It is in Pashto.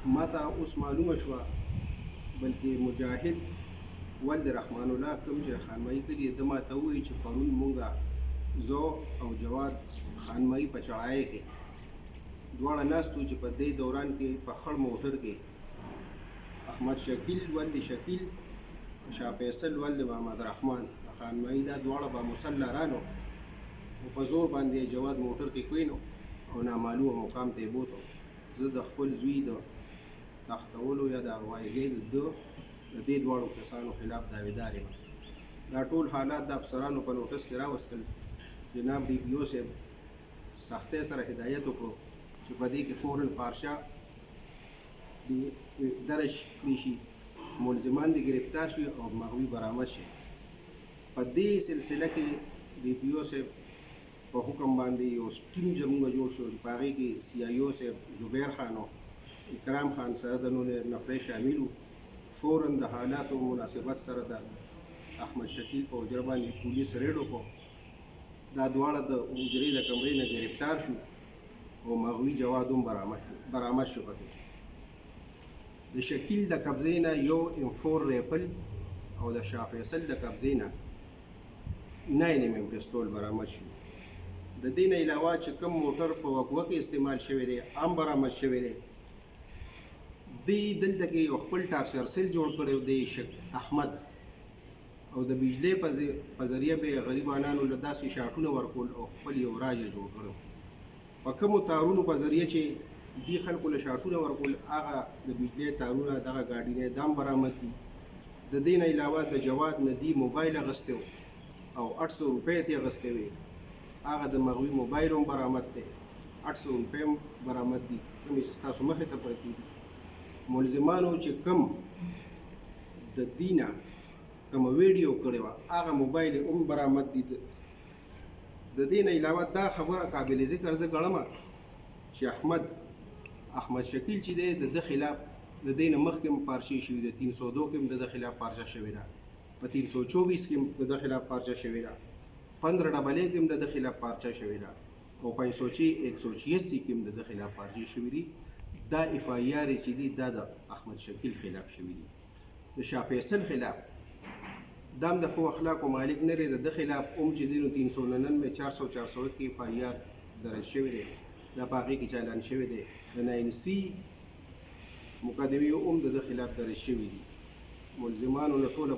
ما ته اوس معلومه شوه بلکې مجاهد ولد رحمان الله کوم چې خانمایي کړي ده ما ته ووایي چې پرون مونږ زه او جواد خانمایي په چړایه کې دواړه ناست وو چې په دې دوران کې په خړ موټر کې احمد شکیل ولد شکیل شاه فیصل ولد محمد رحمان خانمایي دا دواړه با مسلرانو او په زور باندې جواد موټر کې کوینو او نامعلومه مقام ته یې بوتو. زه د خپل زوی د تختولو یا د اغوایګۍ د دې دواړو کسانو خلاف دعویدار یم. دا ټول حالات د افسرانو په نوټس کې راوستل. جناب ډي پي او صاحب سختۍ سره هدایت وکړو چې په دې کې فوراً پارشا درج کړي شي، ملزمان دې گرفتار شي او مغوي برآمد شي. په دې سلسله کې ډي پي او صاحب په حکم باندې یو ټیم زموږ جوړ شو چې په هغې کې سی آی او صاحب زبیر خان او اکرام خان سره د نور نفرې شامل وو. فوراً د حالاتو مناسبت سره د احمد شکیل په حجره باندې پولیس ریډ وکړو. دا دواړه د حجرې د کمرې نه گرفتار شو او مغوي جواد هم برآمد شو. پکې د شکیل د قبضې نه یو M4 ریفل او د شاه فیصل د قبضې نه 9mm پستول برآمد شو. د دې نه علاوه چې کوم موټر په وقوه کې استعمال شوی دی هم برآمد شوی دی. دوی دلته کې یو خپل ټارچر سیل جوړ کړی دی احمد، او د بجلی په ذریعه به غریبانانو له داسې شاټونه ورکول او خپل یو راجه جوړ کړی. په کومو تارونو په ذریعه چې دې خلکو له شاټونه ورکول هغه د بجلی تارونه دغه ګاډي نه دام برآمد دي. د دې نه علاوه د جواد نه دی موبایل اخیستی او 800 روپۍ یې اخیستې وې. هغه د مغوي موبایل هم برآمد دی، 800 روپۍ هم برآمد دي کومې چې ستاسو مخې ته پرتې دي. ملزمانو چې کوم د دې نه کومه ویډیو کړې وه هغه موبایل هم برآمد دي. د دې نه علاوه دا خبره قابل ذکر زه ګڼم چې احمد شکیل چې دی د ده خلاف د دې نه مخکې هم پارچې شوي ده. 302 کې هم د ده خلاف پارچه شوې ده، په 324 کې هم د ده خلاف پارچه شوې ده، 15 کې هم د ده خلاف پارچه شوې ده او 186 کې هم د ده خلاف پارچې شوې دي. دا اف آی آر چې دي دا د احمد شکیل خلاف شوي دي. د شاه فیصل خلاف دا هم د ښو اخلاقو مالک نه دی، د ده خلاف هم چې دی نو 399 400 کې اف آی آر درج شوی دی. دا په هغې کې چالان شوی دی. د 9C مقدمې هم د ده خلاف درج شوي دي. ملزمانو له ټوله